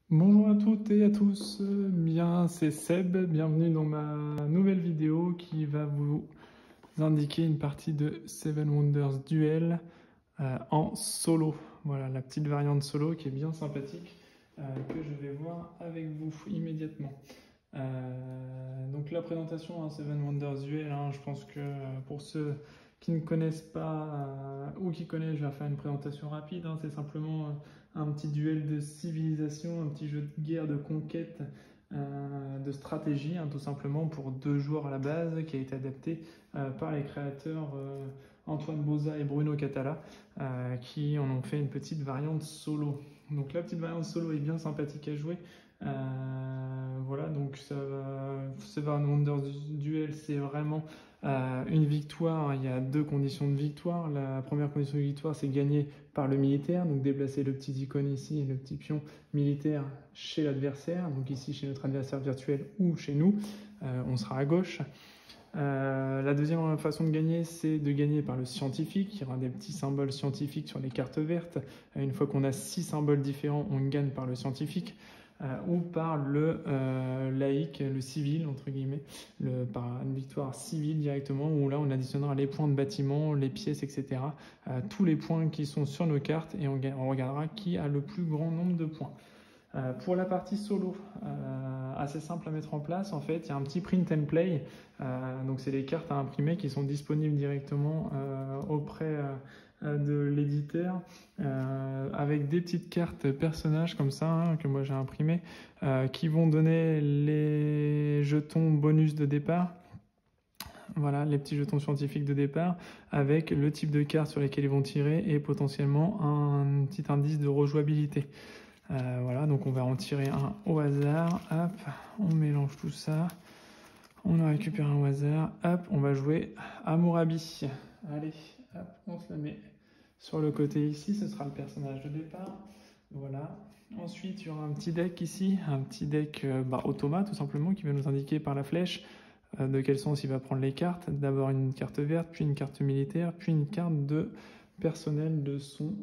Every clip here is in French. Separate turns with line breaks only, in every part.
Bonjour à toutes et à tous, bien c'est Seb, bienvenue dans ma nouvelle vidéo qui va vous indiquer une partie de Seven Wonders Duel en solo. Voilà la petite variante solo qui est bien sympathique que je vais voir avec vous immédiatement. Donc la présentation Seven Wonders Duel, je pense que pour ceux qui ne connaissent pas ou qui connaissent, je vais faire une présentation rapide. C'est simplement un petit duel de civilisation, un petit jeu de guerre, de conquête, de stratégie, tout simplement pour 2 joueurs à la base, qui a été adapté par les créateurs Antoine Boza et Bruno Catala, qui en ont fait une petite variante solo. Donc la petite variante solo est bien sympathique à jouer. Voilà, donc Seven Wonders Duel, c'est vraiment une victoire. Il y a 2 conditions de victoire. La première condition de victoire, c'est gagner par le militaire, donc déplacer le petit icône ici et le petit pion militaire chez l'adversaire, donc ici chez notre adversaire virtuel ou chez nous, on sera à gauche. La deuxième façon de gagner, c'est de gagner par le scientifique. Il y aura des petits symboles scientifiques sur les cartes vertes. Une fois qu'on a 6 symboles différents, on gagne par le scientifique. Ou par le laïque, le civil, entre guillemets, par une victoire civile directement, où là on additionnera les points de bâtiment, les pièces, etc. Tous les points qui sont sur nos cartes, et on regardera qui a le plus grand nombre de points. Pour la partie solo, assez simple à mettre en place, en fait, il y a un petit print and play, donc c'est les cartes à imprimer qui sont disponibles directement auprès de l'éditeur, avec des petites cartes personnages comme ça, que moi j'ai imprimé, qui vont donner les jetons bonus de départ. Voilà, les petits jetons scientifiques de départ, avec le type de cartes sur lesquelles ils vont tirer et potentiellement un petit indice de rejouabilité. Voilà, donc on va en tirer un au hasard. Hop, on mélange tout ça. On a récupéré un au hasard. Hop, on va jouer Hammurabi. Allez, hop, on se la met sur le côté ici. Ce sera le personnage de départ. Voilà. Ensuite, il y aura un petit deck ici. Un petit deck automa, tout simplement, qui va nous indiquer par la flèche de quel sens il va prendre les cartes. D'abord une carte verte, puis une carte militaire, puis une carte de personnel de son...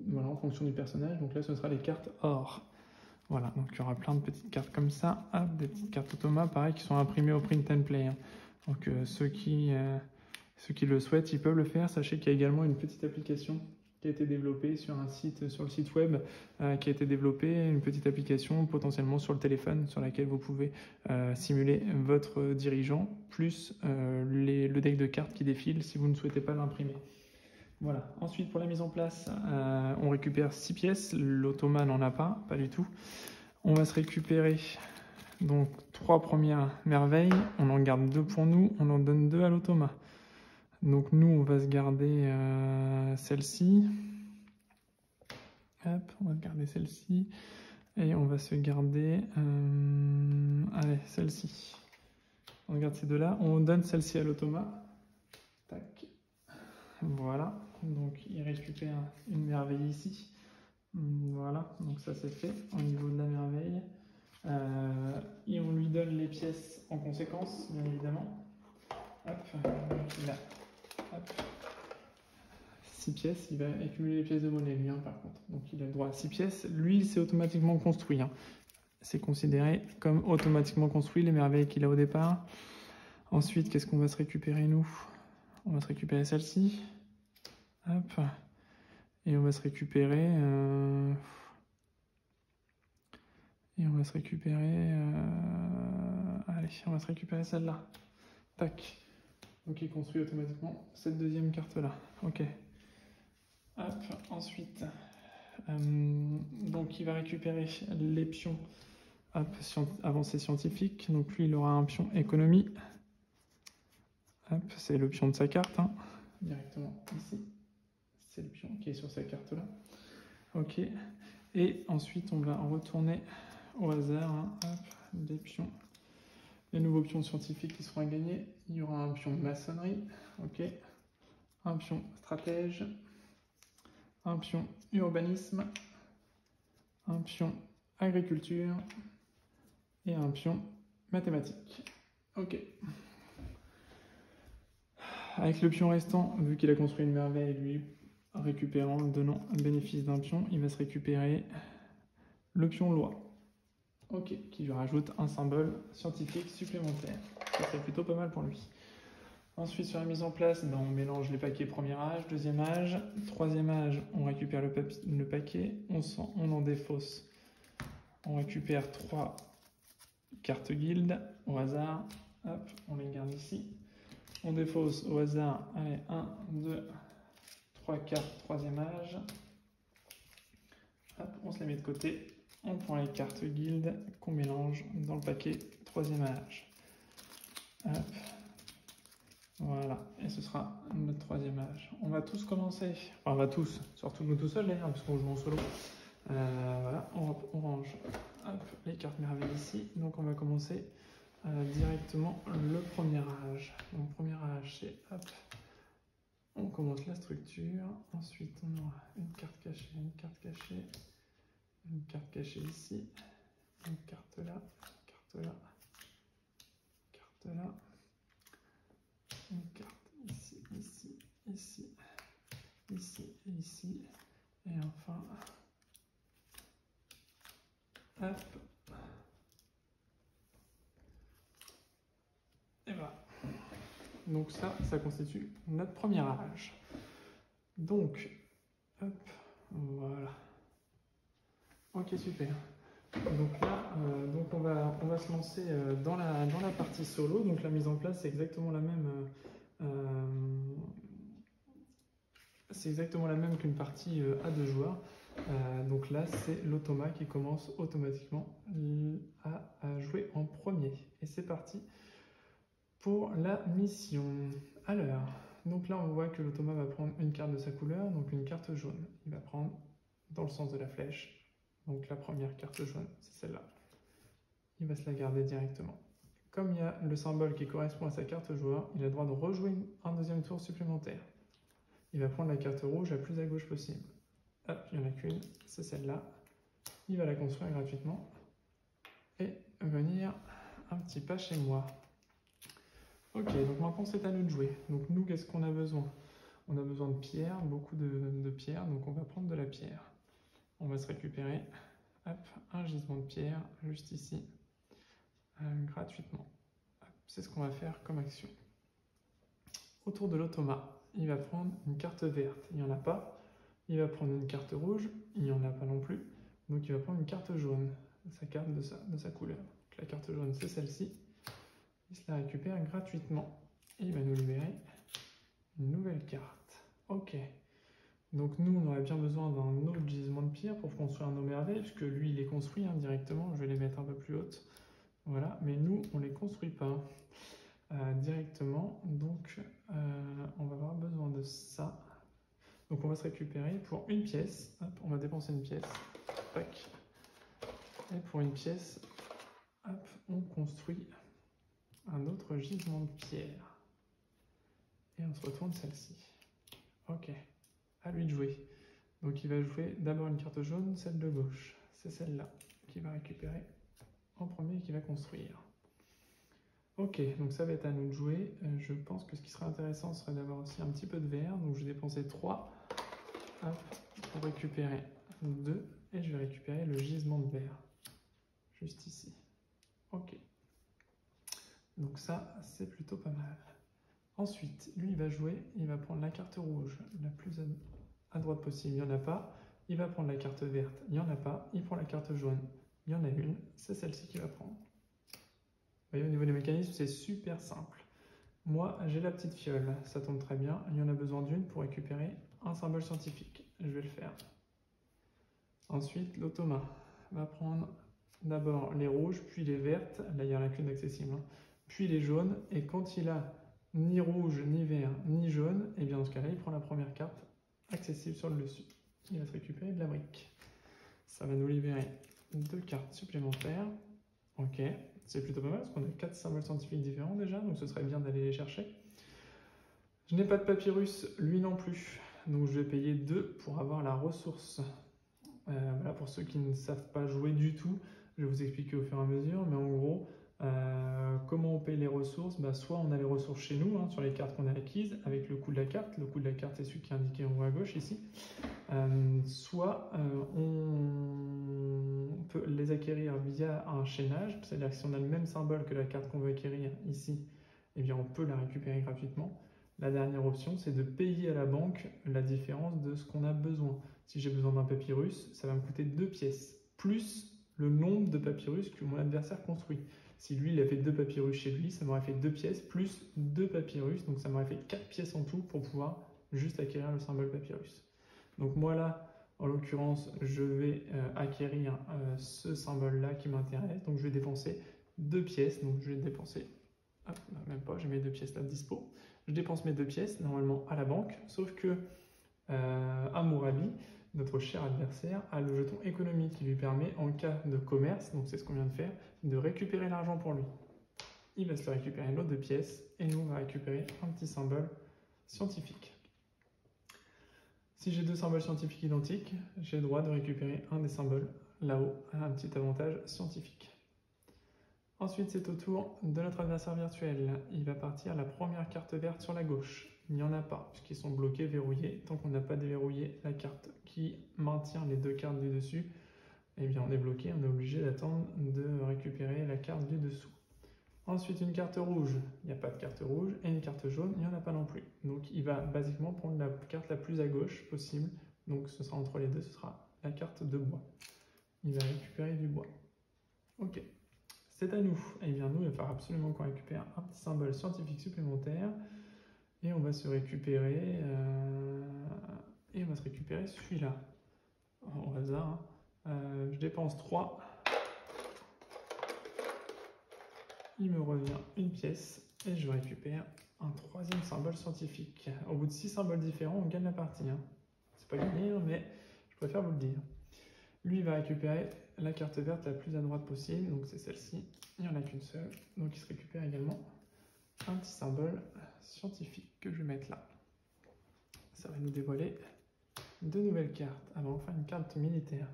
voilà, en fonction du personnage. Donc là, ce sera les cartes or. Voilà, donc il y aura plein de petites cartes comme ça. Hop, des petites cartes automa, pareil, qui sont imprimées au print and play. Donc ceux qui le souhaitent, ils peuvent le faire. Sachez qu'il y a également une petite application qui a été développée sur un site, sur le site web, qui a été développée, une petite application potentiellement sur le téléphone, sur laquelle vous pouvez simuler votre dirigeant, plus le deck de cartes qui défile si vous ne souhaitez pas l'imprimer. Voilà. Ensuite, pour la mise en place, on récupère 6 pièces. L'automa n'en a pas du tout. On va se récupérer donc 3 premières merveilles. On en garde 2 pour nous. On en donne 2 à l'automa. Donc nous, on va se garder celle-ci. Hop, on va se garder celle-ci. Et on va se garder allez, celle-ci. On garde ces 2-là. On donne celle-ci à l'automa. Tac. Voilà, donc il récupère une merveille ici. Voilà, donc ça c'est fait au niveau de la merveille. Et on lui donne les pièces en conséquence, bien évidemment. Hop, là. Hop. 6 pièces, il va accumuler les pièces de monnaie, lui, par contre. Donc il a le droit à 6 pièces. Lui, c'est automatiquement construit. C'est considéré comme automatiquement construit, les merveilles qu'il a au départ. Ensuite, qu'est-ce qu'on va se récupérer, nous? On va se récupérer celle-ci. Hop. Et on va se récupérer... Et on va se récupérer... Allez, on va se récupérer celle-là. Tac. Donc il construit automatiquement cette deuxième carte-là. Ok. Hop. Ensuite... donc il va récupérer les pions. Hop, avancée scientifique. Donc lui, il aura un pion économie. Hop, c'est le pion de sa carte. Directement ici. C'est le pion qui est sur cette carte là. Ok. Et ensuite, on va retourner au hasard. Hop, les pions. Les nouveaux pions scientifiques qui seront à gagner. Il y aura un pion de maçonnerie. Ok. Un pion stratège. Un pion urbanisme. Un pion agriculture. Et un pion mathématiques. Ok. Avec le pion restant, vu qu'il a construit une merveille, lui, récupérant, donnant un bénéfice d'un pion, il va se récupérer le pion loi. Ok, qui lui rajoute un symbole scientifique supplémentaire. Ça serait plutôt pas mal pour lui. Ensuite, sur la mise en place, ben, on mélange les paquets premier âge, deuxième âge. Troisième âge, on récupère le paquet, on en défausse. On récupère 3 cartes guilde au hasard. Hop, on les garde ici. On défausse au hasard, allez, 1, 2, 3 cartes troisième âge. Hop, on se les met de côté. On prend les cartes guilde qu'on mélange dans le paquet troisième âge. Hop. Voilà, et ce sera notre troisième âge. On va tous commencer, enfin on va tous, surtout nous tout seuls d'ailleurs, parce qu'on joue en solo. Voilà, on range hop, les cartes merveilles ici. Donc on va commencer directement le premier âge. Donc premier âge, c'est hop, on commence la structure. Ensuite on aura une carte cachée, une carte cachée, une carte cachée ici, une carte là, carte là, carte là. Une carte ici, ici, ici, ici et ici. Et enfin, hop. Et voilà. Donc ça constitue notre premier âge. Donc, hop, voilà. Ok, super. Donc là, donc on va se lancer dans la partie solo. Donc la mise en place, c'est exactement la même. C'est exactement la même qu'une partie à 2 joueurs. Donc là, c'est l'automa qui commence automatiquement à jouer en premier. Et c'est parti pour la mission. Alors, donc là, on voit que l'automa va prendre une carte de sa couleur, donc une carte jaune. Il va prendre dans le sens de la flèche. Donc la première carte jaune, c'est celle-là. Il va se la garder directement. Comme il y a le symbole qui correspond à sa carte joueur, il a le droit de rejouer un deuxième tour supplémentaire. Il va prendre la carte rouge la plus à gauche possible. Hop, il n'y en a qu'une, c'est celle-là. Il va la construire gratuitement et venir un petit pas chez moi. Ok, donc maintenant c'est à nous de jouer. Donc nous, qu'est-ce qu'on a besoin? On a besoin de pierres, beaucoup de pierres, donc on va prendre de la pierre. On va se récupérer hop, un gisement de pierre juste ici, gratuitement. C'est ce qu'on va faire comme action. Autour de l'automa, il va prendre une carte verte, il n'y en a pas. Il va prendre une carte rouge, il n'y en a pas non plus. Donc il va prendre une carte jaune, sa carte de sa couleur. Donc la carte jaune, c'est celle-ci. Il se la récupère gratuitement. Et il va nous libérer une nouvelle carte. Ok. Donc nous, on aurait bien besoin d'un autre gisement de pierre pour construire nos merveilles, puisque lui, il les construit directement. Je vais les mettre un peu plus hautes. Voilà. Mais nous, on ne les construit pas directement. Donc on va avoir besoin de ça. Donc on va se récupérer pour une pièce, hop, on va dépenser une pièce, tac. Et pour une pièce, hop, on construit un autre gisement de pierre. Et on se retourne celle-ci. Ok, à lui de jouer. Donc il va jouer d'abord une carte jaune, celle de gauche. C'est celle-là qu'il va récupérer en premier et qu'il va construire. Ok, donc ça va être à nous de jouer. Je pense que ce qui serait intéressant serait d'avoir aussi un petit peu de vert. Donc je vais dépenser 3. Hop, pour récupérer 2 et je vais récupérer le gisement de verre juste ici. Ok, donc ça c'est plutôt pas mal. Ensuite, lui il va jouer, il va prendre la carte rouge la plus à droite possible, il n'y en a pas. Il va prendre la carte verte, il n'y en a pas. Il prend la carte jaune, il y en a une, c'est celle-ci qu'il va prendre. Vous voyez, au niveau des mécanismes, c'est super simple. Moi, j'ai la petite fiole, ça tombe très bien. Il y en a besoin d'une pour récupérer un symbole scientifique. Je vais le faire. Ensuite, l'automa va prendre d'abord les rouges, puis les vertes. Là, il n'y en a qu'une d'accessible. Puis les jaunes. Et quand il a ni rouge, ni vert, ni jaune, et bien dans ce cas-là, il prend la première carte accessible sur le dessus. Il va se récupérer de la brique. Ça va nous libérer 2 cartes supplémentaires. Ok, c'est plutôt pas mal parce qu'on a 4 symboles scientifiques différents déjà, donc ce serait bien d'aller les chercher. Je n'ai pas de papyrus, lui non plus, donc je vais payer 2 pour avoir la ressource. Voilà, pour ceux qui ne savent pas jouer du tout, je vais vous expliquer au fur et à mesure, mais en gros, comment on paye les ressources? Soit on a les ressources chez nous, sur les cartes qu'on a acquises, avec le coût de la carte. Le coût de la carte est celui qui est indiqué en haut à gauche ici. Soit on peut les acquérir via un chaînage, c'est-à-dire que si on a le même symbole que la carte qu'on veut acquérir ici, eh bien on peut la récupérer gratuitement. La dernière option, c'est de payer à la banque la différence de ce qu'on a besoin. Si j'ai besoin d'un papyrus, ça va me coûter 2 pièces, plus le nombre de papyrus que mon adversaire construit. Si lui, il a fait 2 papyrus chez lui, ça m'aurait fait 2 pièces, plus 2 papyrus, donc ça m'aurait fait 4 pièces en tout pour pouvoir juste acquérir le symbole papyrus. Donc moi là, en l'occurrence, je vais acquérir ce symbole-là qui m'intéresse, donc je vais dépenser 2 pièces, donc je vais dépenser, hop, même pas, j'ai mes 2 pièces là dispo. Je dépense mes 2 pièces, normalement à la banque, sauf que Hammurabi, notre cher adversaire, a le jeton économique qui lui permet, en cas de commerce, donc c'est ce qu'on vient de faire, de récupérer l'argent pour lui. Il va se le récupérer l'autre 2 pièces, et nous on va récupérer un petit symbole scientifique. Si j'ai 2 symboles scientifiques identiques, j'ai le droit de récupérer un des symboles là-haut, un petit avantage scientifique. Ensuite, c'est au tour de notre adversaire virtuel. Il va partir la première carte verte sur la gauche. Il n'y en a pas, puisqu'ils sont bloqués, verrouillés. Tant qu'on n'a pas déverrouillé la carte qui maintient les 2 cartes du dessus, eh bien on est bloqué, on est obligé d'attendre de récupérer la carte du dessous. Ensuite, une carte rouge, il n'y a pas de carte rouge, et une carte jaune, il n'y en a pas non plus. Donc il va basiquement prendre la carte la plus à gauche possible, donc ce sera entre les deux, ce sera la carte de bois. Il va récupérer du bois. Ok. C'est à nous. Eh bien, nous, il va falloir absolument qu'on récupère un petit symbole scientifique supplémentaire. Et on va se récupérer... celui-là. Au hasard. Je dépense 3. Il me revient une pièce. Et je récupère un 3e symbole scientifique. Au bout de 6 symboles différents, on gagne la partie. Hein. C'est pas gagné, mais je préfère vous le dire. Lui, il va récupérer la carte verte la plus à droite possible, donc c'est celle-ci, il n'y en a qu'une seule, donc il se récupère également un petit symbole scientifique que je vais mettre là. Ça va nous dévoiler 2 nouvelles cartes. Ah ben, enfin une carte militaire.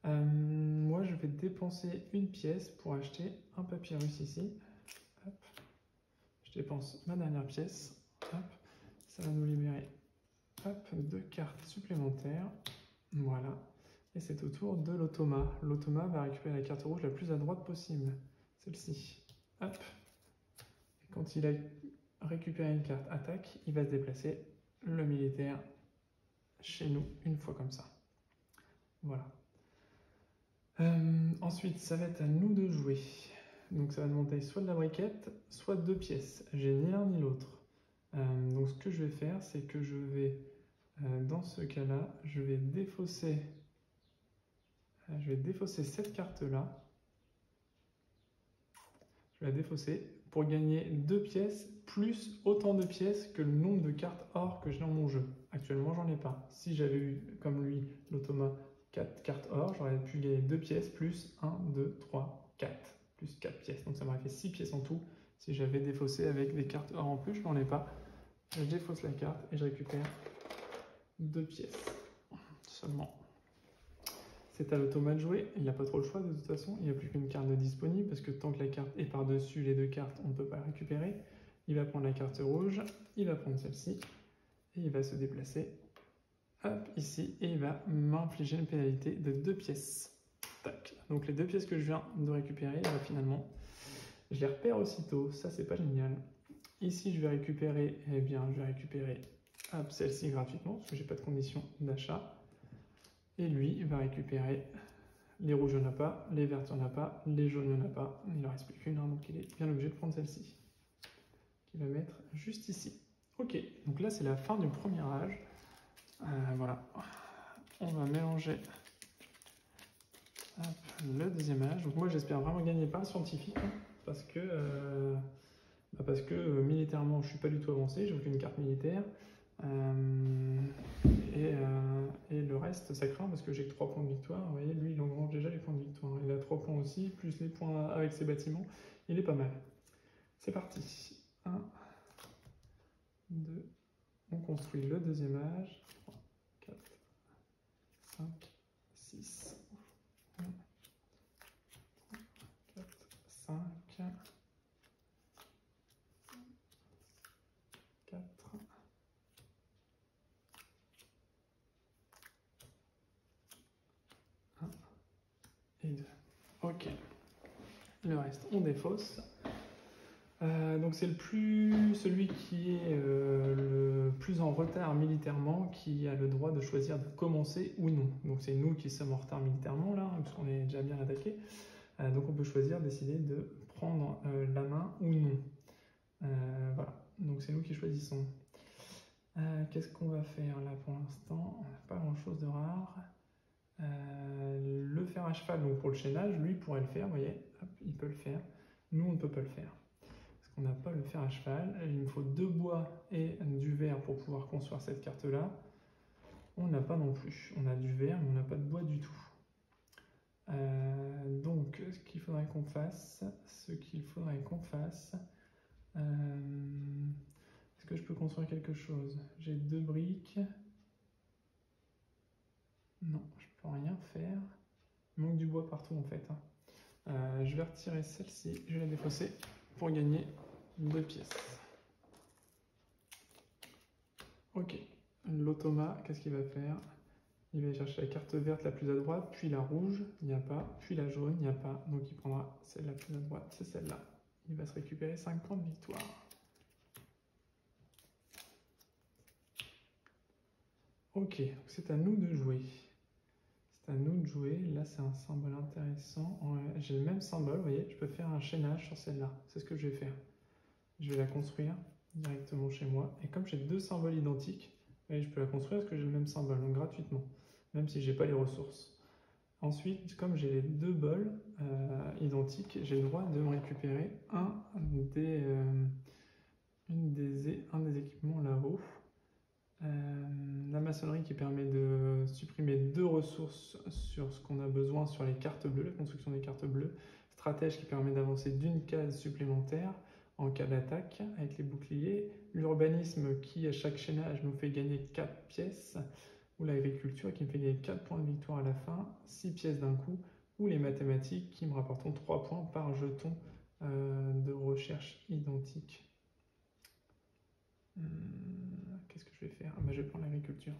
Moi je vais dépenser une pièce pour acheter un papyrus ici. Hop. Je dépense ma dernière pièce. Hop. Ça va nous libérer 2 cartes supplémentaires. Voilà. Et c'est au tour de l'automa. L'automa va récupérer la carte rouge la plus à droite possible. Celle-ci. Hop. Et quand il a récupéré une carte attaque, il va se déplacer le militaire chez nous une fois comme ça. Voilà. Ensuite, ça va être à nous de jouer. Donc ça va demander soit de la briquette, soit 2 pièces. J'ai ni l'un ni l'autre. Donc ce que je vais faire, c'est que je vais, dans ce cas-là, je vais défausser cette carte-là. Je vais la défausser pour gagner 2 pièces plus autant de pièces que le nombre de cartes or que j'ai dans mon jeu. Actuellement, j'en ai pas. Si j'avais eu, comme lui, l'automa, 4 cartes or, j'aurais pu gagner 2 pièces plus 1, 2, 3, 4. Plus 4 pièces. Donc ça m'aurait fait 6 pièces en tout. Si j'avais défaussé avec des cartes or en plus, je n'en ai pas. Je défausse la carte et je récupère 2 pièces seulement. C'est à l'automa de jouer, il n'a pas trop le choix de toute façon, il n'y a plus qu'une carte de disponible parce que tant que la carte est par-dessus les 2 cartes, on ne peut pas la récupérer. Il va prendre la carte rouge, il va prendre celle-ci et il va se déplacer ici et il va m'infliger une pénalité de 2 pièces. Tac. Donc les 2 pièces que je viens de récupérer, finalement, je les repère aussitôt, ça c'est pas génial. Ici je vais récupérer, celle-ci gratuitement parce que j'ai pas de condition d'achat. Et lui, il va récupérer les rouges, il n'y en a pas, les verts, il n'y en a pas, les jaunes, il n'y en a pas. Il ne reste plus qu'une, donc il est bien obligé de prendre celle-ci. Qu'il va mettre juste ici. Ok, donc là c'est la fin du premier âge. Voilà. On va mélanger le deuxième âge. Donc moi j'espère vraiment gagner par le scientifique, parce que militairement je ne suis pas du tout avancé, j'ai aucune carte militaire. Et le reste, ça craint parce que j'ai que 3 points de victoire. Vous voyez, lui, il engrange déjà les points de victoire. Il a 3 points aussi, plus les points avec ses bâtiments. Il est pas mal. C'est parti. 1, 2, on construit le deuxième âge. 3, 4, 5, 6, 1, 4, 5, 4, et 2. Ok. Le reste, on défausse. Donc c'est celui qui est le plus en retard militairement qui a le droit de choisir de commencer ou non. Donc c'est nous qui sommes en retard militairement là, hein, puisqu'on est déjà bien attaqué. Donc on peut choisir, décider de prendre la main ou non. Voilà, donc c'est nous qui choisissons. Qu'est-ce qu'on va faire là pour l'instant? On n'a pas grand chose de rare. Le fer à cheval, donc pour le chaînage, lui pourrait le faire, vous voyez, hop, il peut le faire. Nous on ne peut pas le faire. Parce qu'on n'a pas le fer à cheval. Il me faut 2 bois et du verre pour pouvoir construire cette carte-là. On n'a pas non plus. On a du verre, mais on n'a pas de bois du tout. Donc, ce qu'il faudrait qu'on fasse, est-ce que je peux construire quelque chose? J'ai 2 briques. Non, je peux rien faire. Il manque du bois partout en fait. Je vais retirer celle-ci, je vais la défausser pour gagner 2 pièces. Ok, l'automa, qu'est-ce qu'il va faire? Il va chercher la carte verte la plus à droite, puis la rouge, il n'y a pas, puis la jaune, il n'y a pas. Donc il prendra celle la plus à droite, c'est celle-là. Il va se récupérer 5 points de victoire. Ok, c'est à nous de jouer. C'est à nous de jouer. Là, c'est un symbole intéressant. J'ai le même symbole, vous voyez, je peux faire un chaînage sur celle-là. C'est ce que je vais faire. Je vais la construire directement chez moi. Et comme j'ai 2 symboles identiques, je peux la construire parce que j'ai le même symbole, donc gratuitement, même si je n'ai pas les ressources. Ensuite, comme j'ai les 2 bols identiques, j'ai le droit de me récupérer un des équipements là-haut. La maçonnerie qui permet de supprimer 2 ressources sur ce qu'on a besoin sur les cartes bleues, la construction des cartes bleues. Stratège qui permet d'avancer d'1 case supplémentaire en cas d'attaque avec les boucliers. L'urbanisme qui, à chaque chaînage, nous fait gagner 4 pièces. Ou l'agriculture qui me fait gagner 4 points de victoire à la fin, 6 pièces d'un coup. Ou les mathématiques qui me rapportent 3 points par jeton de recherche identique. Qu'est-ce que je vais faire? Je vais prendre l'agriculture.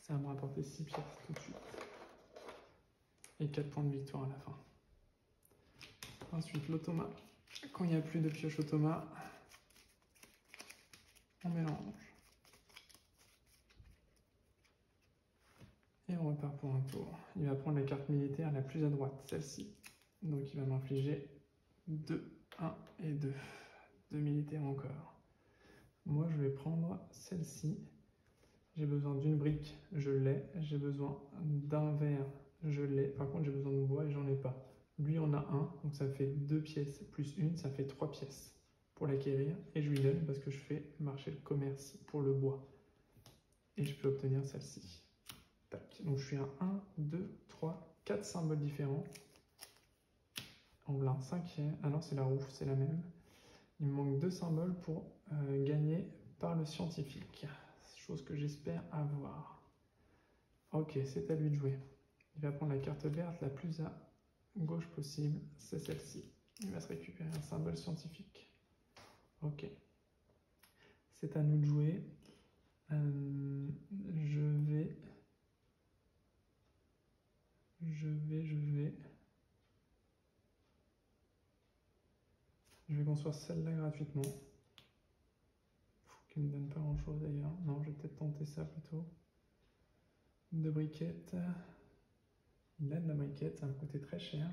Ça va me rapporter 6 pièces tout de suite. Et 4 points de victoire à la fin. Ensuite, l'automa. Quand il n'y a plus de pioche automa, on mélange. Et on repart pour un tour. Il va prendre la carte militaire la plus à droite, celle-ci. Donc il va m'infliger 2, 1 et 2. 2 militaires encore. Moi, je vais prendre celle-ci. J'ai besoin d'une brique, je l'ai. J'ai besoin d'un verre, je l'ai. Par contre, j'ai besoin de bois et j'en ai pas. Lui en a un, donc ça fait 2 pièces plus une, ça fait 3 pièces pour l'acquérir. Et je lui donne parce que je fais marcher le commerce pour le bois. Et je peux obtenir celle-ci. Tac. Donc je suis à 1, 2, 3, 4 symboles différents. En voilà un 5e. Ah non, c'est la rouge, c'est la même. Il me manque 2 symboles pour gagner par le scientifique. Chose que j'espère avoir. Ok, c'est à lui de jouer. Il va prendre la carte verte la plus à gauche possible. C'est celle-ci. Il va se récupérer un symbole scientifique. Ok. C'est à nous de jouer. Je vais construire celle-là gratuitement. Qui ne me donne pas grand chose d'ailleurs. Non, je vais peut-être tenter ça plutôt. 2 briquettes. Il a de la briquette, ça va me coûter très cher.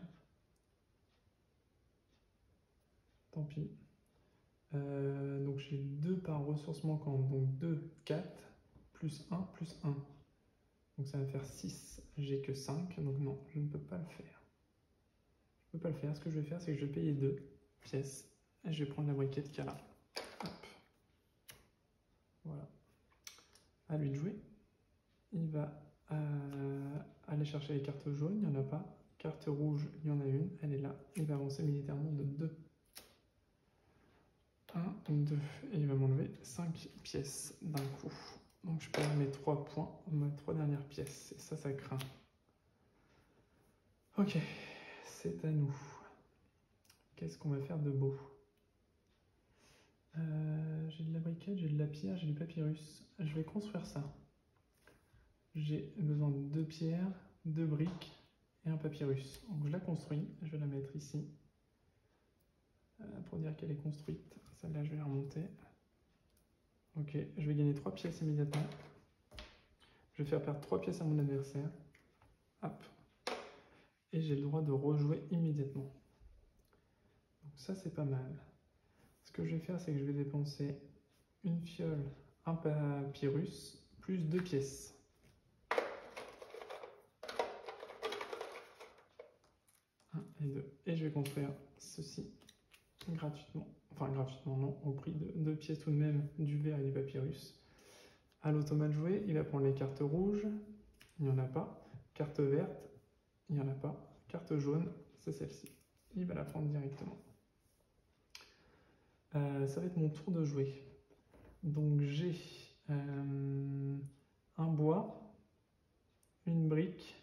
Tant pis. Donc j'ai 2 par ressource manquante. Donc 2, 4, plus 1, plus 1. Donc ça va faire 6. J'ai que 5, donc non, je ne peux pas le faire. Je ne peux pas le faire. Ce que je vais faire, c'est que je vais payer 2 pièces. Et je vais prendre la briquette qu'il y a là. Hop. Voilà. À lui de jouer. Il va aller chercher les cartes jaunes, il n'y en a pas. Carte rouge, il y en a une, elle est là. Il va avancer militairement de 2. 1, 2. Et il va m'enlever 5 pièces d'un coup. Donc je perds mes 3 points, mes 3 dernières pièces. Et ça craint. Ok, c'est à nous. Qu'est-ce qu'on va faire de beau? J'ai de la briquette, j'ai de la pierre, j'ai du papyrus. Je vais construire ça. J'ai besoin de 2 pierres, 2 briques et un papyrus. Donc je la construis, je vais la mettre ici pour dire qu'elle est construite. Celle-là, je vais la remonter. Ok, je vais gagner 3 pièces immédiatement. Je vais faire perdre 3 pièces à mon adversaire. Hop. Et j'ai le droit de rejouer immédiatement. Donc ça, c'est pas mal. Ce que je vais faire, c'est que je vais dépenser une fiole, un papyrus, plus 2 pièces. Et 2. Et je vais construire ceci gratuitement. Enfin, gratuitement, non, au prix de 2 pièces tout de même du verre et du papyrus. À l'automate joué, il va prendre les cartes rouges, il n'y en a pas. Carte verte, il n'y en a pas. Carte jaune, c'est celle-ci. Il va la prendre directement. Ça va être mon tour de jouer. Donc j'ai un bois, une brique,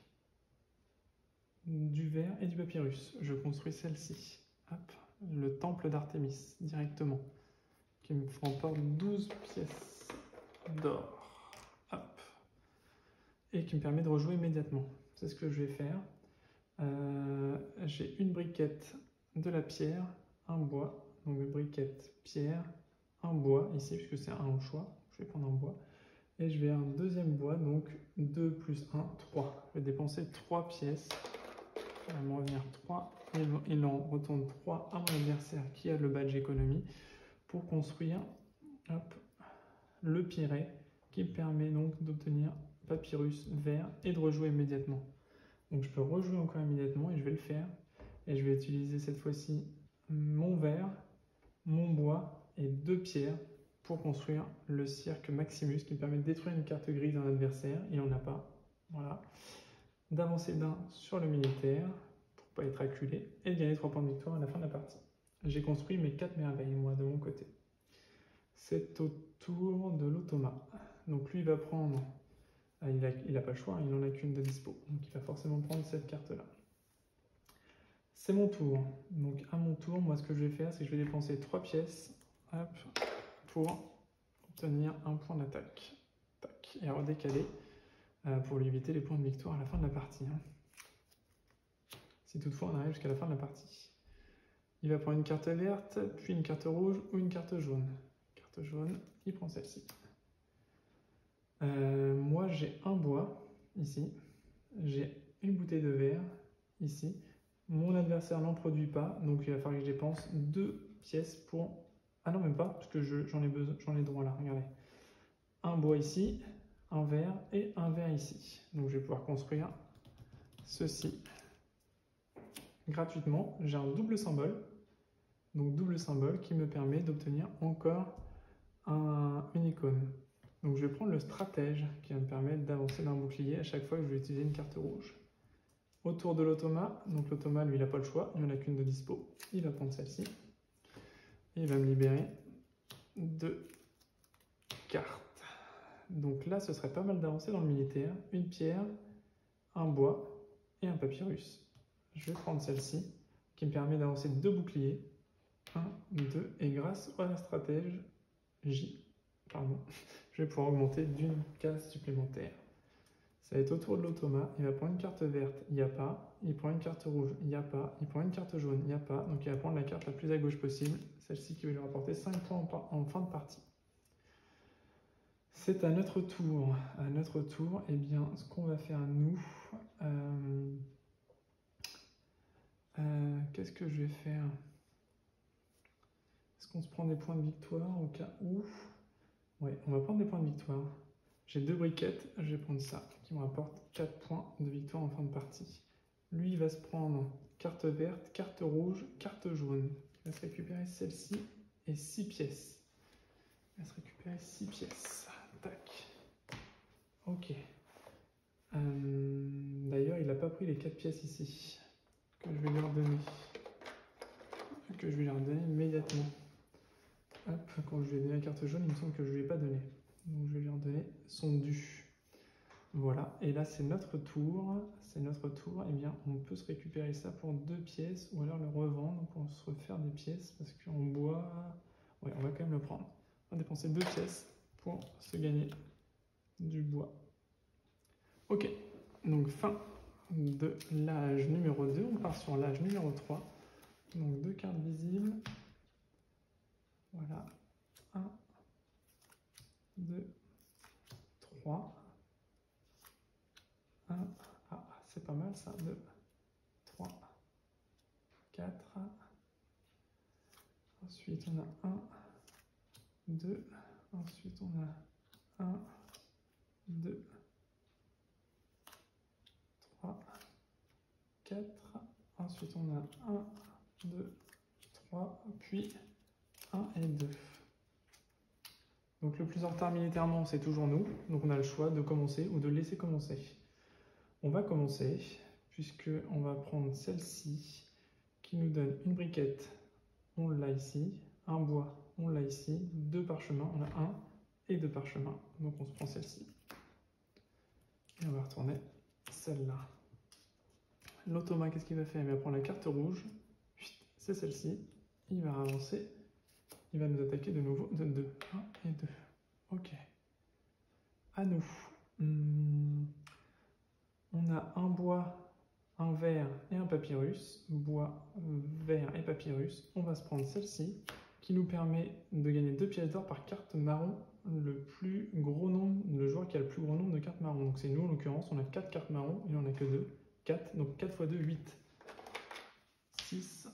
du verre et du papyrus. Je construis celle-ci. Hop, le temple d'Artémis directement, qui me remporte 12 pièces d'or. Hop. Et qui me permet de rejouer immédiatement. C'est ce que je vais faire. J'ai une briquette de la pierre, un bois, donc une briquette pierre, un bois ici, puisque c'est un au choix. Je vais prendre un bois. Et je vais un deuxième bois, donc 2 plus 1, 3. Je vais dépenser 3 pièces. Il va me revenir 3. Il en retourne 3 à mon adversaire qui a le badge économie pour construire hop, le Pirée qui me permet donc d'obtenir papyrus vert et de rejouer immédiatement. Donc je peux rejouer encore immédiatement et je vais le faire. Et je vais utiliser cette fois-ci mon verre, mon bois et 2 pierres pour construire le cirque Maximus qui me permet de détruire une carte grise d'un adversaire. Il n'en a pas. Voilà. D'avancer d'un sur le militaire pour ne pas être acculé et de gagner 3 points de victoire à la fin de la partie. J'ai construit mes 4 merveilles, moi, de mon côté. C'est au tour de l'automa. Donc lui, il va prendre... il n'a pas le choix, il n'en a qu'une de dispo. Donc il va forcément prendre cette carte-là. C'est mon tour. Donc à mon tour, moi, ce que je vais faire, c'est que je vais dépenser 3 pièces hop, pour obtenir un point d'attaque. Et redécaler pour lui éviter les points de victoire à la fin de la partie. Si toutefois on arrive jusqu'à la fin de la partie. Il va prendre une carte verte, puis une carte rouge ou une carte jaune. Carte jaune, il prend celle-ci. Moi j'ai un bois, ici. J'ai une bouteille de verre, ici. Mon adversaire n'en produit pas, donc il va falloir que je dépense 2 pièces pour... Ah non, même pas, parce que j'en ai droit là, regardez. Un bois ici, un verre et un verre ici. Donc je vais pouvoir construire ceci gratuitement. J'ai un double symbole, donc double symbole qui me permet d'obtenir encore une icône. Donc je vais prendre le stratège qui va me permettre d'avancer d'un bouclier à chaque fois que je vais utiliser une carte rouge. Autour de l'automa, donc l'automa lui il n'a pas le choix, il n'y en a qu'une de dispo. Il va prendre celle-ci et il va me libérer 2 cartes. Donc là, ce serait pas mal d'avancer dans le militaire. Une pierre, un bois et un papyrus. Je vais prendre celle-ci, qui me permet d'avancer 2 boucliers. 1, 2, et grâce à la stratège J, je vais pouvoir augmenter d'une case supplémentaire. Ça va être autour de l'automa. Il va prendre une carte verte, il n'y a pas. Il prend une carte rouge, il n'y a pas. Il prend une carte jaune, il n'y a pas. Donc il va prendre la carte la plus à gauche possible, celle-ci qui va lui rapporter 5 points en fin de partie. C'est à notre tour. À notre tour, eh bien, ce qu'on va faire nous, qu'est-ce que je vais faire? Est-ce qu'on se prend des points de victoire au cas où? Ouais, on va prendre des points de victoire. J'ai 2 briquettes, je vais prendre ça, qui me rapporte 4 points de victoire en fin de partie. Lui, il va se prendre carte verte, carte rouge, carte jaune. Il va se récupérer celle-ci et 6 pièces. Il va se récupérer 6 pièces. Tac. Ok. D'ailleurs, il n'a pas pris les 4 pièces ici, que je vais lui redonner. Que je vais lui redonner immédiatement. Hop, quand je lui ai donné la carte jaune, il me semble que je ne lui ai pas donné. Donc je vais lui redonner son dû. Voilà, et là c'est notre tour. C'est notre tour. Eh bien, on peut se récupérer ça pour 2 pièces ou alors le revendre pour se refaire des pièces parce qu'en bois. Ouais, on va quand même le prendre. On va dépenser 2 pièces pour se gagner du bois. Ok, donc fin de l'âge numéro 2. On part sur l'âge numéro 3. Donc 2 cartes visibles. Voilà. 1, 2, 3. 1. Ah, c'est pas mal ça. 2, 3, 4. Ensuite, on a 1, 2. Ensuite, on a 1, 2, 3, 4. Ensuite, on a 1, 2, 3, puis 1 et 2. Donc le plus en retard militairement, c'est toujours nous. Donc on a le choix de commencer ou de laisser commencer. On va commencer, puisqu'on va prendre celle-ci, qui nous donne une briquette, on l'a ici, un bois, on l'a ici, 2 parchemins, on a 1 et 2 parchemins. Donc on se prend celle-ci. Et on va retourner celle-là. L'automa, qu'est-ce qu'il va faire? Il va prendre la carte rouge, c'est celle-ci, il va avancer, il va nous attaquer de nouveau de 2, 1 et 2. Ok. À nous. On a un bois, un verre et un papyrus. Bois, verre et papyrus. On va se prendre celle-ci, qui nous permet de gagner 2 pièces d'or par carte marron. Le joueur qui a le plus gros nombre de cartes marron. Donc c'est nous en l'occurrence, on a 4 cartes marron, il n'en a que 2. 4, donc 4 x 2, 8. 6,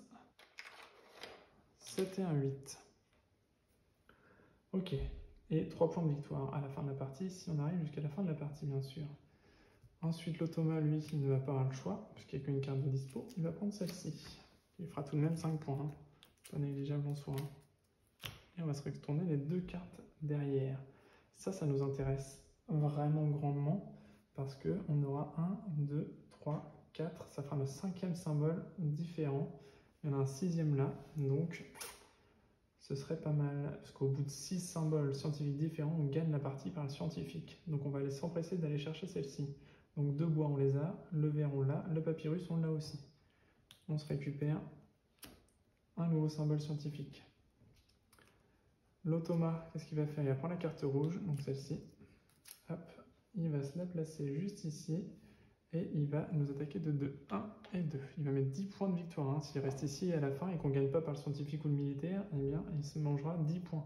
7 et 1, 8. Ok, et 3 points de victoire à la fin de la partie, si on arrive jusqu'à la fin de la partie, bien sûr. Ensuite, l'automa, lui, il ne va pas avoir le choix, puisqu'il n'y a qu'une carte de dispo, il va prendre celle-ci. Il fera tout de même 5 points, hein. Pas négligeable en soi. Et on va se retourner les 2 cartes derrière. Ça nous intéresse vraiment grandement, parce qu'on aura 1, 2, 3, 4, ça fera le 5e symbole différent. Il y en a un 6e là, donc ce serait pas mal, parce qu'au bout de 6 symboles scientifiques différents, on gagne la partie par le scientifique. Donc on va aller s'empresser d'aller chercher celle-ci. Donc 2 bois, on les a, le verre, on l'a, le papyrus, on l'a aussi. On se récupère un nouveau symbole scientifique. L'automa, qu'est-ce qu'il va faire? Il va prendre la carte rouge, donc celle-ci. Hop, il va se la placer juste ici. Et il va nous attaquer de 2, 1 et 2. Il va mettre 10 points de victoire. Hein. S'il reste ici à la fin et qu'on ne gagne pas par le scientifique ou le militaire, eh bien, il se mangera 10 points.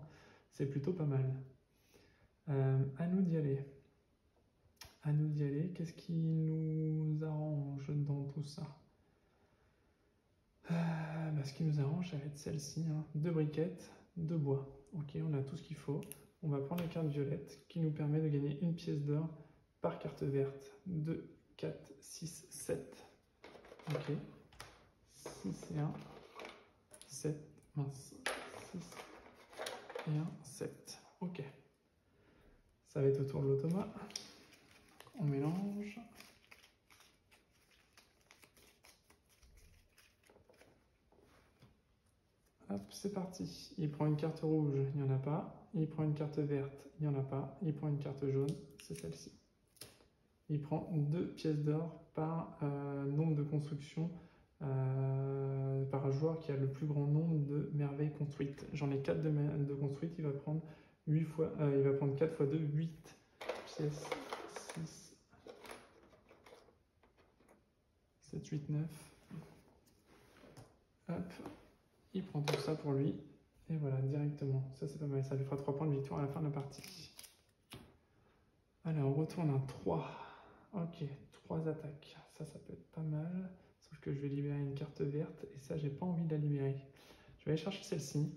C'est plutôt pas mal. À nous d'y aller. À nous d'y aller. Qu'est-ce qui nous arrange dans tout ça? Ce qui nous arrange, ça va être celle-ci. Hein. 2 briquettes, 2 bois. Ok, on a tout ce qu'il faut. On va prendre la carte violette qui nous permet de gagner une pièce d'or par carte verte. 2, 4, 6, 7. Ok. 6 et 1. 7. Mince. 6 et 1, 7. Ok. Ça va être au tour de l'automa. On mélange. Hop, c'est parti. Il prend une carte rouge, il n'y en a pas. Il prend une carte verte, il n'y en a pas. Il prend une carte jaune, c'est celle-ci. Il prend 2 pièces d'or par nombre de constructions, par joueur qui a le plus grand nombre de merveilles construites. J'en ai 4 de construites, il va prendre 8 fois, il va prendre 4 x 2, 8 pièces, 6, 7, 8, 9. Hop, il prend tout ça pour lui, et voilà, directement. Ça c'est pas mal, ça lui fera 3 points de victoire à la fin de la partie. Allez, on retourne à 3. Ok, 3 attaques. Ça peut être pas mal. Sauf que je vais libérer une carte verte. Et ça, j'ai pas envie de la libérer. Je vais aller chercher celle-ci.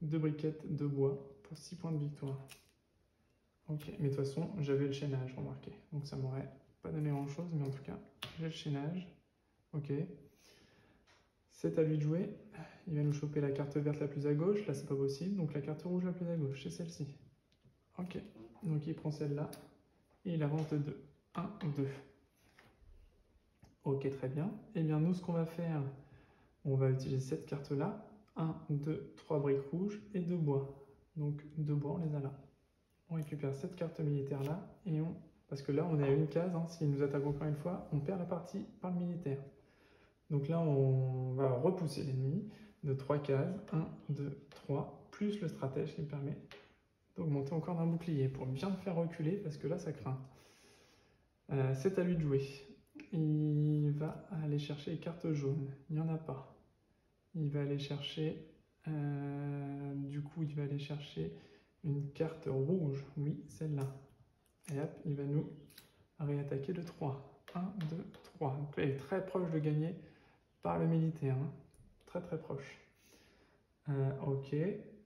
2 briquettes, 2 bois. Pour 6 points de victoire. Ok, mais de toute façon, j'avais le chaînage, remarquez. Donc ça m'aurait pas donné grand-chose. Mais en tout cas, j'ai le chaînage. Ok. C'est à lui de jouer. Il va nous choper la carte verte la plus à gauche. Là, c'est pas possible. Donc la carte rouge la plus à gauche, c'est celle-ci. Ok. Donc il prend celle-là. Et il avance de 2. 1, 2. Ok, très bien. Eh bien, nous, ce qu'on va faire, on va utiliser cette carte-là. 1, 2, 3 briques rouges et 2 bois. Donc, 2 bois, on les a là. On récupère cette carte militaire-là. Et parce que là, on est à une case. Hein, s'il nous attaque encore une fois, on perd la partie par le militaire. Donc là, on va repousser l'ennemi de 3 cases. 1, 2, 3, plus le stratège qui me permet d'augmenter encore d'un bouclier pour bien me faire reculer, parce que là, ça craint. C'est à lui de jouer. il va aller chercher les cartes jaunes. Il n'y en a pas. Il va aller chercher, du coup, il va aller chercher une carte rouge. Oui, celle-là. Et hop, il va nous réattaquer de 3. 1, 2, 3. Donc là, il est très proche de gagner par le militaire. Hein. Très, très proche. Ok.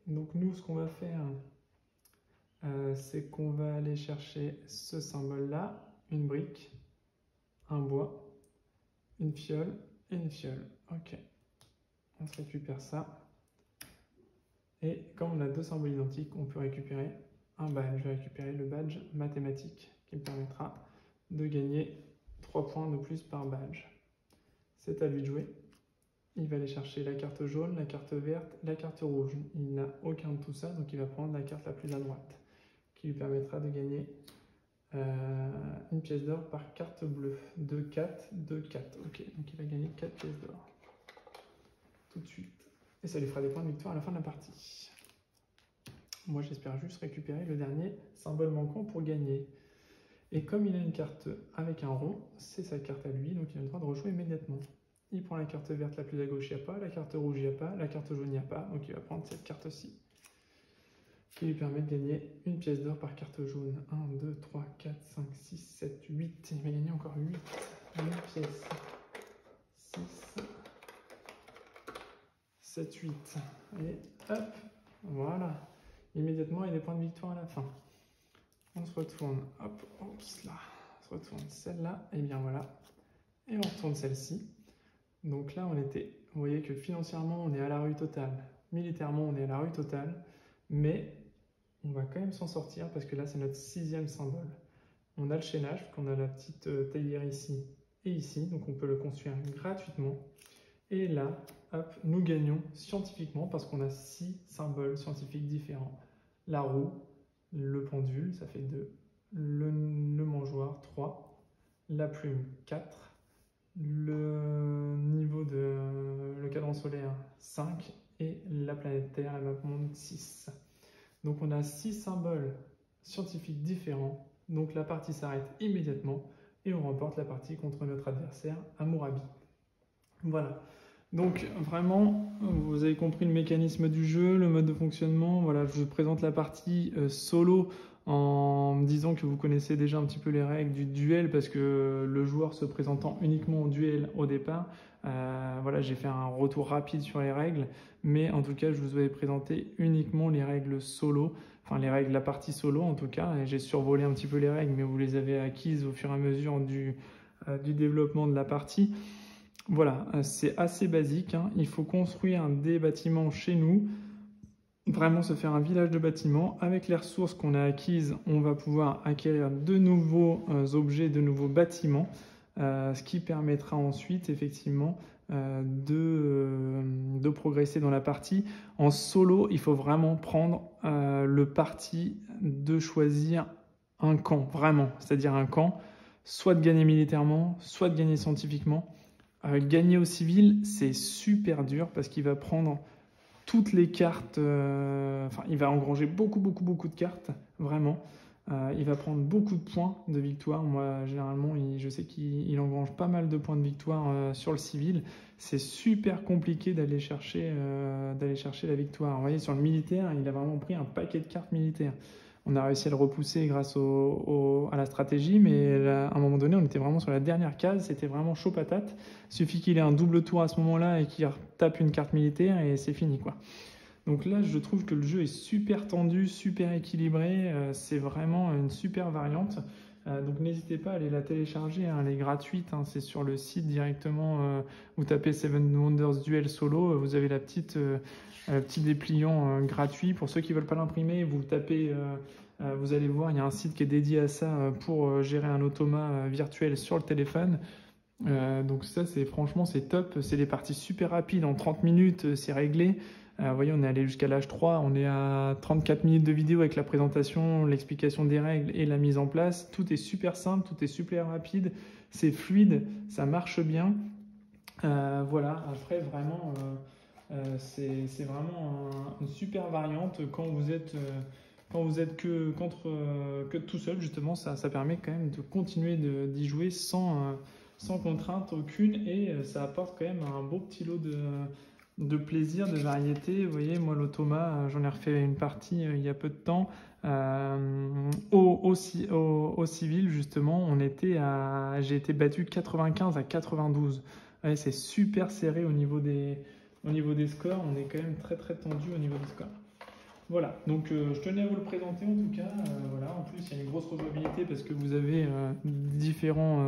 Donc nous, ce qu'on va faire, c'est qu'on va aller chercher ce symbole-là, une brique, un bois, une fiole et une fiole. Ok. On se récupère ça. Et comme on a deux symboles identiques, on peut récupérer un badge. Je vais récupérer le badge mathématique qui me permettra de gagner 3 points de plus par badge. C'est à lui de jouer. Il va aller chercher la carte jaune, la carte verte, la carte rouge. Il n'a aucun de tout ça, donc il va prendre la carte la plus à droite, qui lui permettra de gagner une pièce d'or par carte bleue. 2, 4, 2, 4. Ok, donc il va gagner 4 pièces d'or. Tout de suite. Et ça lui fera des points de victoire à la fin de la partie. Moi, j'espère juste récupérer le dernier symbole manquant pour gagner. Et comme il a une carte avec un rond, c'est sa carte à lui, donc il a le droit de rejouer immédiatement. Il prend la carte verte la plus à gauche, il n'y a pas, la carte rouge, il n'y a pas, la carte jaune, il n'y a pas, donc il va prendre cette carte-ci, qui lui permet de gagner une pièce d'or par carte jaune. 1, 2, 3, 4, 5, 6, 7, 8. Il va gagner encore 8 pièces. 6, 7, 8. Et hop, voilà. Immédiatement, il y a des points de victoire à la fin. On se retourne, hop, oups, là. On se retourne celle-là, et bien voilà. Et on retourne celle-ci. Donc là, vous voyez que financièrement, on est à la rue totale. Militairement, on est à la rue totale. Mais on va quand même s'en sortir parce que là, c'est notre 6e symbole. On a le chaînage, qu'on a la petite théière ici et ici. Donc on peut le construire gratuitement. Et là, hop, nous gagnons scientifiquement parce qu'on a 6 symboles scientifiques différents. La roue, le pendule, ça fait 2. Le mangeoire, 3. La plume, 4. Le cadran solaire, 5. Et la planète Terre, la map monde, 6. Donc on a 6 symboles scientifiques différents. Donc la partie s'arrête immédiatement et on remporte la partie contre notre adversaire, Hammurabi. Voilà. Donc vraiment, vous avez compris le mécanisme du jeu, le mode de fonctionnement. Voilà, je vous présente la partie solo en me disant que vous connaissez déjà un petit peu les règles du duel parce que le joueur se présentant uniquement en duel au départ. Voilà, j'ai fait un retour rapide sur les règles, mais en tout cas, je vous avais présenté uniquement les règles solo, enfin les règles de la partie solo en tout cas. J'ai survolé un petit peu les règles, mais vous les avez acquises au fur et à mesure du développement de la partie. Voilà, c'est assez basique, hein. Il faut construire des bâtiments chez nous, vraiment se faire un village de bâtiments. Avec les ressources qu'on a acquises, on va pouvoir acquérir de nouveaux objets, de nouveaux bâtiments, ce qui permettra ensuite effectivement de progresser dans la partie. En solo, il faut vraiment prendre le parti de choisir un camp, vraiment, c'est-à-dire un camp, soit de gagner militairement, soit de gagner scientifiquement. Gagner au civil, c'est super dur parce qu'il va prendre toutes les cartes, enfin, il va engranger beaucoup de cartes, vraiment. Il va prendre beaucoup de points de victoire. Moi, généralement, je sais qu'il engrange pas mal de points de victoire sur le civil. C'est super compliqué d'aller chercher la victoire. Vous voyez, sur le militaire, il a vraiment pris un paquet de cartes militaires. On a réussi à le repousser grâce à la stratégie, mais là, à un moment donné, on était vraiment sur la dernière case, c'était vraiment chaud patate. Il suffit qu'il ait un double tour à ce moment-là et qu'il tape une carte militaire et c'est fini, quoi. Donc là, je trouve que le jeu est super tendu, super équilibré, c'est vraiment une super variante. Donc n'hésitez pas à aller la télécharger, hein, elle est gratuite, hein, c'est sur le site directement. Vous tapez Seven Wonders Duel Solo, vous avez le petit dépliant gratuit. Pour ceux qui ne veulent pas l'imprimer, vous tapez, vous allez voir, il y a un site qui est dédié à ça pour gérer un automat virtuel sur le téléphone. Donc ça, franchement, c'est top. C'est des parties super rapides, en 30 minutes, c'est réglé. Vous voyez, on est allé jusqu'à l'âge 3, on est à 34 minutes de vidéo avec la présentation, l'explication des règles et la mise en place. Tout est super simple, tout est super rapide, c'est fluide, ça marche bien. Voilà, après vraiment, c'est vraiment une super variante quand vous êtes que tout seul, justement, ça permet quand même de continuer d'y jouer sans sans contrainte aucune, et ça apporte quand même un beau petit lot de plaisir, de variété. Vous voyez, moi l'automa, j'en ai refait une partie il y a peu de temps. Au civil, justement, j'ai été battu 95 à 92. Ouais, c'est super serré au niveau des scores. On est quand même très très tendu au niveau des scores. Voilà, donc je tenais à vous le présenter en tout cas. Voilà. En plus, il y a une grosse recevabilité parce que vous avez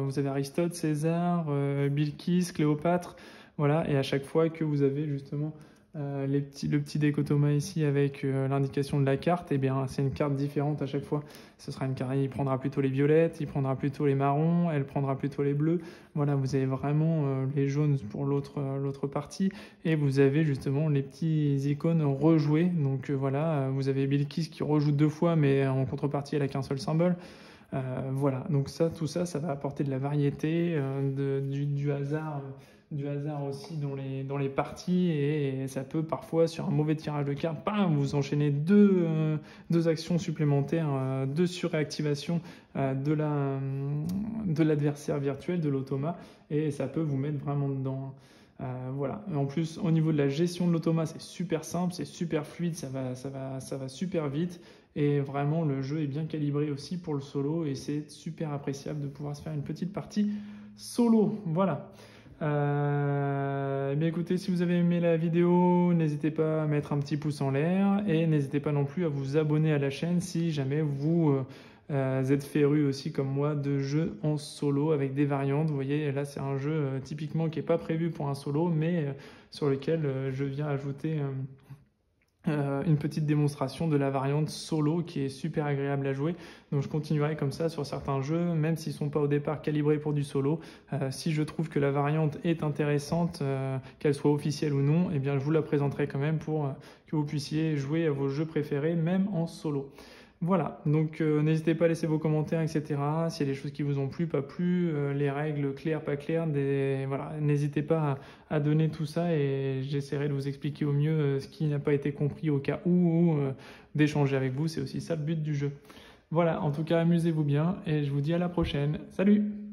vous avez Aristote, César, Bilkis, Cléopâtre. Voilà, et à chaque fois que vous avez justement le petit deck automa ici avec l'indication de la carte, et bien c'est une carte différente à chaque fois. Ce sera une carte, il prendra plutôt les violettes, il prendra plutôt les marrons, elle prendra plutôt les bleus. Voilà, vous avez vraiment les jaunes pour l'autre partie, et vous avez justement les petits icônes rejoués. Donc voilà, vous avez Bilkis qui rejoue 2 fois, mais en contrepartie elle a qu'un seul symbole. Voilà, donc tout ça va apporter de la variété, du hasard. Du hasard aussi dans les parties, et ça peut parfois, sur un mauvais tirage de cartes, vous enchaîner deux actions supplémentaires, 2 surréactivations de l'adversaire virtuel, de l'automa, et ça peut vous mettre vraiment dedans. Voilà. Et en plus, au niveau de la gestion de l'automa, c'est super simple, c'est super fluide, ça va super vite, et vraiment le jeu est bien calibré aussi pour le solo, et c'est super appréciable de pouvoir se faire une petite partie solo. Voilà. Bien écoutez, si vous avez aimé la vidéo, n'hésitez pas à mettre un petit pouce en l'air, et n'hésitez pas non plus à vous abonner à la chaîne si jamais vous êtes féru aussi comme moi de jeux en solo avec des variantes. Vous voyez, là c'est un jeu typiquement qui n'est pas prévu pour un solo, mais sur lequel je viens ajouter une petite démonstration de la variante solo qui est super agréable à jouer. Donc je continuerai comme ça sur certains jeux, même s'ils ne sont pas au départ calibrés pour du solo. Si je trouve que la variante est intéressante, qu'elle soit officielle ou non, eh bien je vous la présenterai quand même pour que vous puissiez jouer à vos jeux préférés, même en solo. Voilà, donc n'hésitez pas à laisser vos commentaires, etc. S'il y a des choses qui vous ont plu, pas plu, les règles claires, pas claires, voilà, n'hésitez pas à donner tout ça, et j'essaierai de vous expliquer au mieux ce qui n'a pas été compris au cas où, ou d'échanger avec vous, c'est aussi ça le but du jeu. Voilà, en tout cas, amusez-vous bien, et je vous dis à la prochaine. Salut!